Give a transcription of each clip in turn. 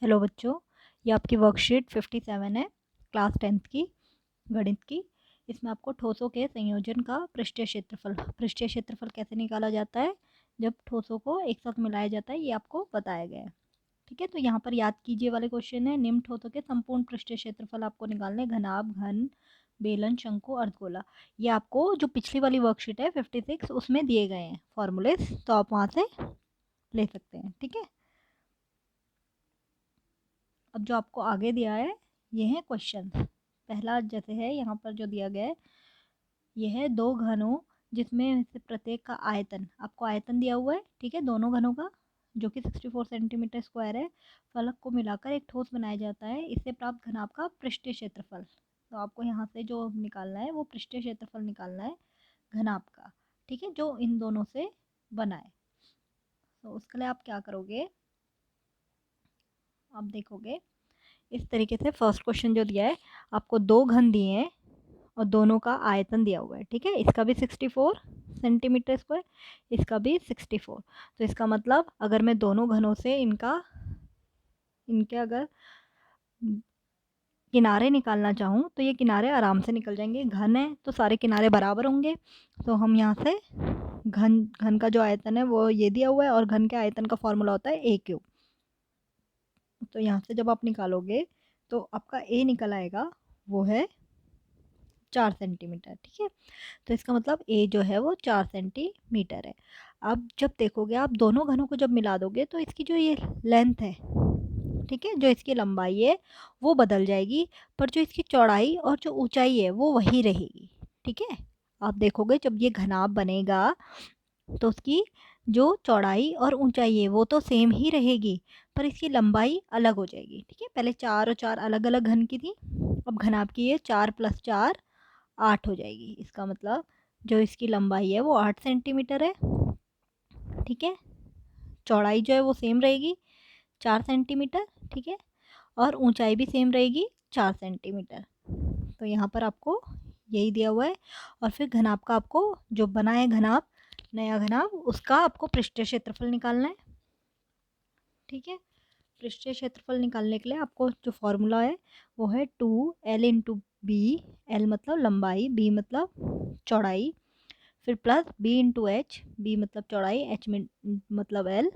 Hello बच्चों, ये आपकी वर्कशीट 57 है क्लास 10th की गणित की। इसमें आपको ठोसों के संयोजन का पृष्ठीय क्षेत्रफल कैसे निकाला जाता है जब ठोसों को एक साथ मिलाया जाता है, ये आपको बताया गया है। ठीक है, तो यहाँ पर याद कीजिए वाले क्वेश्चन है, निम्न ठोसों के संपूर्ण पृष्ठीय क्षेत्रफल आपको निकालने, घनाभ, घन, बेलन, शंकु, अर्धगोला। ये आपको जो पिछली वाली वर्कशीट है 56 उसमें दिए गए हैं फॉर्मूलेस, तो आप वहाँ से ले सकते हैं। ठीक है, अब जो आपको आगे दिया है ये है क्वेश्चन। पहला जैसे है यहाँ पर जो दिया गया है, ये है दो घनों जिसमें से प्रत्येक का आयतन, आपको आयतन दिया हुआ है। ठीक है, दोनों घनों का जो कि 64 सेंटीमीटर स्क्वायर है, फलक को मिलाकर एक ठोस बनाया जाता है। इससे प्राप्त घनाभ का पृष्ठीय क्षेत्रफल, तो आपको यहाँ से जो निकालना है वो पृष्ठीय क्षेत्रफल निकालना है घनाभ का। ठीक है, जो इन दोनों से बना है। तो उसके लिए आप क्या करोगे, आप देखोगे इस तरीके से। फर्स्ट क्वेश्चन जो दिया है, आपको दो घन दिए हैं और दोनों का आयतन दिया हुआ है। ठीक है, इसका भी 64 सेंटीमीटर स्क्वायर, इसका भी 64। तो इसका मतलब अगर मैं दोनों घनों से इनके अगर किनारे निकालना चाहूँ तो ये किनारे आराम से निकल जाएंगे। घन है तो सारे किनारे बराबर होंगे, तो हम यहाँ से घन घन का जो आयतन है वो ये दिया हुआ है और घन के आयतन का फॉर्मूला होता है ए क्यूब। तो यहाँ से जब आप निकालोगे तो आपका ए निकल आएगा, वो है 4 सेंटीमीटर। ठीक है, तो इसका मतलब ए जो है वो 4 सेंटीमीटर है। अब जब देखोगे आप दोनों घनों को जब मिला दोगे तो इसकी जो ये लेंथ है, ठीक है, जो इसकी लंबाई है वो बदल जाएगी, पर जो इसकी चौड़ाई और जो ऊंचाई है वो वही रहेगी। ठीक है, आप देखोगे जब ये घनाभ बनेगा तो उसकी जो चौड़ाई और ऊंचाई है वो तो सेम ही रहेगी, पर इसकी लंबाई अलग हो जाएगी। ठीक है, पहले 4 और 4 अलग अलग घन की थी, अब घनाभ की ये 4 + 4 8 हो जाएगी। इसका मतलब जो इसकी लंबाई है वो 8 सेंटीमीटर है। ठीक है, चौड़ाई जो है वो सेम रहेगी 4 सेंटीमीटर। ठीक है, और ऊंचाई भी सेम रहेगी 4 सेंटीमीटर। तो यहाँ पर आपको यही दिया हुआ है, और फिर घनाभ का आपको जो बना है घनाभ, नया घनाभ, उसका आपको पृष्ठीय क्षेत्रफल निकालना है। ठीक है, पृष्ठीय क्षेत्रफल निकालने के लिए आपको जो फॉर्मूला है वो है 2L × B। L मतलब लंबाई, B मतलब चौड़ाई, फिर प्लस B × H, B मतलब चौड़ाई, H मतलब L,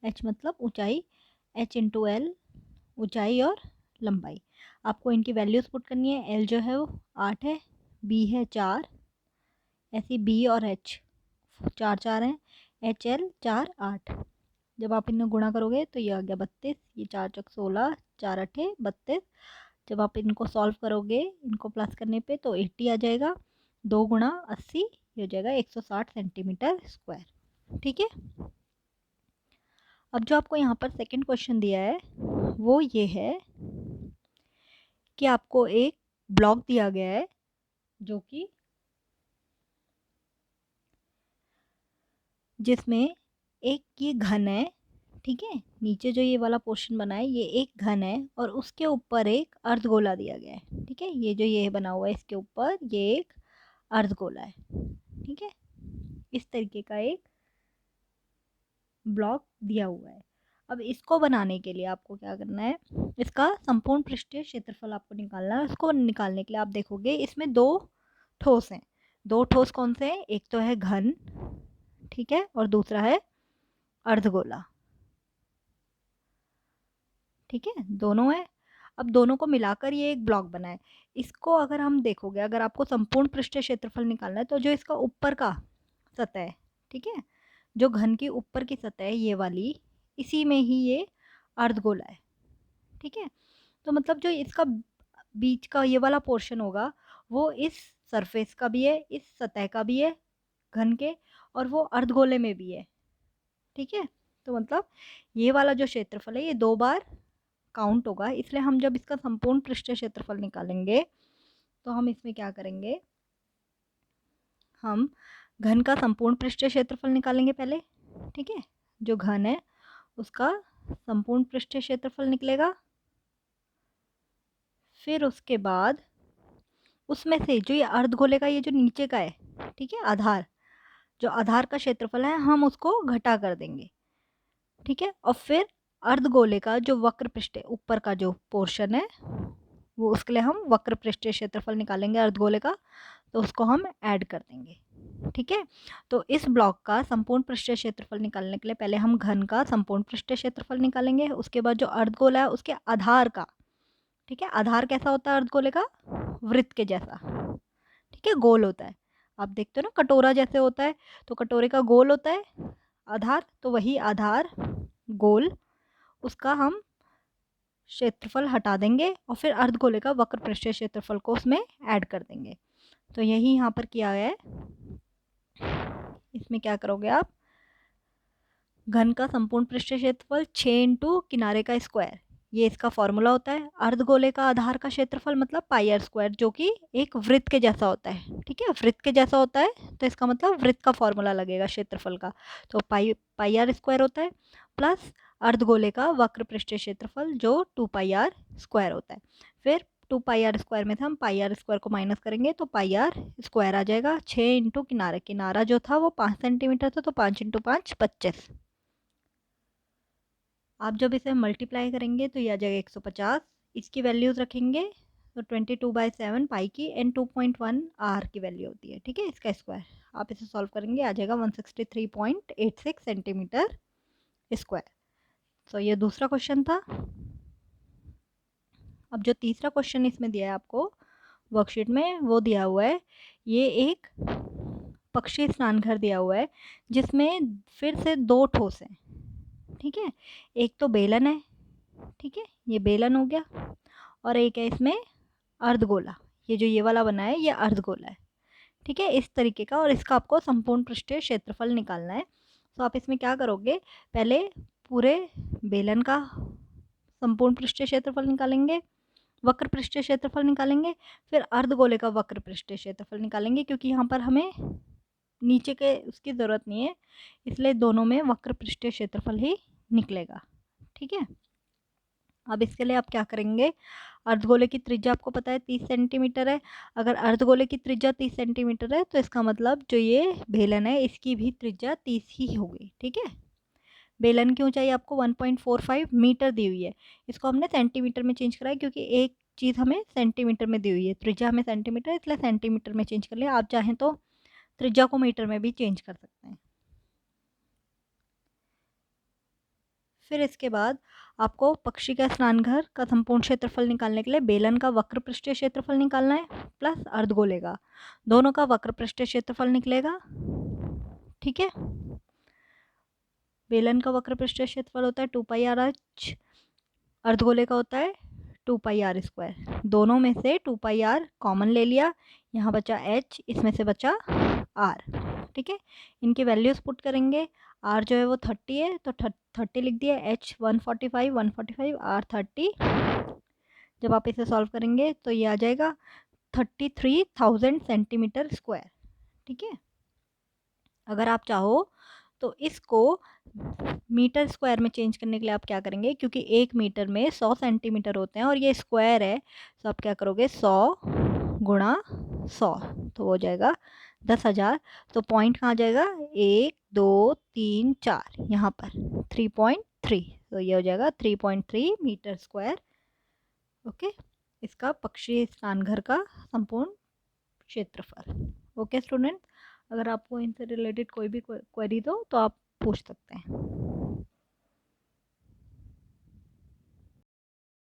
H मतलब ऊंचाई, H × L ऊंचाई और लंबाई। आपको इनकी वैल्यूज पुट करनी है। L जो है वो 8 है, B है 4, ऐसी B और H 4 4 हैं, HL 4 8। जब आप इन्हें गुणा करोगे तो ये आ गया 32, ये 4 × 16, 4 × 8 32। जब आप इनको सॉल्व करोगे, इनको प्लस करने पे तो 80 आ जाएगा। 2 × 80 ये हो जाएगा 160 सेंटीमीटर स्क्वायर। ठीक है, अब जो आपको यहाँ पर सेकंड क्वेश्चन दिया है वो ये है कि आपको एक ब्लॉक दिया गया है जो कि जिसमें एक ये घन है। ठीक है, नीचे जो ये वाला पोर्शन बना है ये एक घन है और उसके ऊपर एक अर्धगोला दिया गया है। ठीक है, ये जो ये बना हुआ है इसके ऊपर ये एक अर्धगोला है। ठीक है, इस तरीके का एक ब्लॉक दिया हुआ है। अब इसको बनाने के लिए आपको क्या करना है, इसका संपूर्ण पृष्ठीय क्षेत्रफल आपको निकालना है। उसको निकालने के लिए आप देखोगे इसमें दो ठोस हैं। दो ठोस कौन से हैं, एक तो है घन, ठीक है, और दूसरा है अर्धगोला। ठीक है, दोनों है। अब दोनों को मिलाकर ये एक ब्लॉक बना है। इसको अगर हम देखोगे, अगर आपको संपूर्ण पृष्ठीय क्षेत्रफल निकालना है तो जो इसका ऊपर का सतह है, ठीक है, जो घन की ऊपर की सतह है ये वाली, इसी में ही ये अर्धगोला है। ठीक है, तो मतलब जो इसका बीच का ये वाला पोर्शन होगा वो इस सरफेस का भी है, इस सतह का भी है घन के, और वो अर्धगोले में भी है। ठीक है, तो मतलब ये वाला जो क्षेत्रफल है ये 2 बार काउंट होगा, इसलिए हम जब इसका संपूर्ण पृष्ठीय क्षेत्रफल निकालेंगे तो हम इसमें क्या करेंगे, हम घन का संपूर्ण पृष्ठीय क्षेत्रफल निकालेंगे पहले। ठीक है, जो घन है उसका संपूर्ण पृष्ठीय क्षेत्रफल निकलेगा, फिर उसके बाद उसमें से जो ये अर्धगोले का ये जो नीचे का है, ठीक है, आधार, जो आधार का क्षेत्रफल है हम उसको घटा कर देंगे। ठीक है, और फिर अर्धगोले का जो वक्र पृष्ठ ऊपर का जो पोर्शन है वो, उसके लिए हम वक्र पृष्ठीय क्षेत्रफल निकालेंगे अर्धगोले का, तो उसको हम ऐड कर देंगे। ठीक है, तो इस ब्लॉक का संपूर्ण पृष्ठीय क्षेत्रफल निकालने के लिए पहले हम घन का संपूर्ण पृष्ठीय क्षेत्रफल निकालेंगे, उसके बाद जो अर्धगोला है उसके आधार का। ठीक है, आधार कैसा होता है अर्धगोले का? वृत्त के जैसा। ठीक है, गोल होता है। आप देखते हो ना कटोरा जैसे होता है, तो कटोरे का गोल होता है आधार, तो वही आधार गोल, उसका हम क्षेत्रफल हटा देंगे और फिर अर्धगोले का वक्र पृष्ठीय क्षेत्रफल को उसमें ऐड कर देंगे। तो यही यहाँ पर किया गया है। इसमें क्या करोगे आप? घन का संपूर्ण पृष्ठीय क्षेत्रफल 6 इंटू किनारे का स्क्वायर, ये इसका फॉर्मूला होता है। अर्धगोले का आधार का क्षेत्रफल मतलब पाई आर स्क्वायर, जो कि एक वृत्त के जैसा होता है। ठीक है, वृत्त के जैसा होता है तो इसका मतलब वृत्त का फॉर्मूला लगेगा क्षेत्रफल का, तो पाई आर स्क्वायर होता है, प्लस अर्धगोले का वक्र पृष्ठीय क्षेत्रफल जो 2 पाई आर स्क्वायर होता है। फिर 2 पाई आर स्क्वायर में से हम पाई आर स्क्वायर को माइनस करेंगे तो पाई आर स्क्वायर आ जाएगा। 6 इंटू किनारा, किनारा जो था वो 5 सेंटीमीटर था, तो 5 इंटू 5 25। आप जब इसे मल्टीप्लाई करेंगे तो ये आ जाएगा 150। इसकी वैल्यूज़ रखेंगे तो 22/7 पाई की एंड 2.1 आर की वैल्यू होती है। ठीक है, इसका स्क्वायर आप इसे सॉल्व करेंगे आ जाएगा 163.86 सेंटीमीटर स्क्वायर। तो ये दूसरा क्वेश्चन था। अब जो तीसरा क्वेश्चन इसमें दिया है आपको वर्कशीट में, वो दिया हुआ है, ये एक पक्षी स्नानघर दिया हुआ है जिसमें फिर से 2 ठोस हैं। ठीक है, एक तो बेलन है, ठीक है, ये बेलन हो गया, और एक है इसमें अर्धगोला, ये जो ये वाला बना है ये अर्धगोला है। ठीक है, इस तरीके का, और इसका आपको संपूर्ण पृष्ठीय क्षेत्रफल निकालना है। तो आप इसमें क्या करोगे, पहले पूरे बेलन का संपूर्ण पृष्ठीय क्षेत्रफल निकालेंगे, वक्र पृष्ठीय क्षेत्रफल निकालेंगे, फिर अर्धगोले का वक्र पृष्ठीय क्षेत्रफल निकालेंगे, क्योंकि यहाँ पर हमें नीचे के उसकी ज़रूरत नहीं है, इसलिए दोनों में वक्र पृष्ठीय क्षेत्रफल ही निकलेगा। ठीक है, अब इसके लिए आप क्या करेंगे, अर्धगोले की त्रिज्या आपको पता है 30 सेंटीमीटर है। अगर अर्धगोले की त्रिज्या 30 सेंटीमीटर है तो इसका मतलब जो ये बेलन है इसकी भी त्रिज्या 30 ही होगी। ठीक है, बेलन की ऊंचाई आपको 1.45 मीटर दी हुई है, इसको हमने सेंटीमीटर में चेंज करा है क्योंकि एक चीज़ हमें सेंटीमीटर में दी हुई है, त्रिज्या हमें सेंटीमीटर, इसलिए सेंटीमीटर में चेंज कर लिया। आप चाहें तो त्रिज्या को मीटर में भी चेंज कर सकते हैं। फिर इसके बाद आपको पक्षी का स्नानघर का संपूर्ण क्षेत्रफल निकालने के लिए बेलन का वक्र पृष्ठीय क्षेत्रफल निकालना है, प्लस अर्धगोले का, दोनों का वक्र पृष्ठीय क्षेत्रफल निकलेगा। ठीक है, बेलन का वक्र पृष्ठीय क्षेत्रफल होता है 2 पाई आर एच, अर्धगोले का होता है 2 पाई आर स्क्वायर। दोनों में से 2 पाई आर कॉमन ले लिया, यहाँ बचा एच, इसमें से बचा आर। ठीक है, इनकी वैल्यूज़ पुट करेंगे, आर जो है वो 30 है तो 30 लिख दिया, एच 145, आर 30। जब आप इसे सॉल्व करेंगे तो ये आ जाएगा 33,000 सेंटीमीटर स्क्वायर। ठीक है, अगर आप चाहो तो इसको मीटर स्क्वायर में चेंज करने के लिए आप क्या करेंगे, क्योंकि 1 मीटर में 100 सेंटीमीटर होते हैं और ये स्क्वायर है, तो आप क्या करोगे 100 गुणा 100, तो हो जाएगा 10,000। तो पॉइंट कहाँ जाएगा, 1 2 3 4, यहाँ पर 3.3, तो ये हो जाएगा 3.3 मीटर स्क्वायर। ओके, इसका पक्षी स्नानघर का संपूर्ण क्षेत्रफल। ओके स्टूडेंट, अगर आपको इनसे रिलेटेड कोई भी क्वेरी हो तो आप पूछ सकते हैं।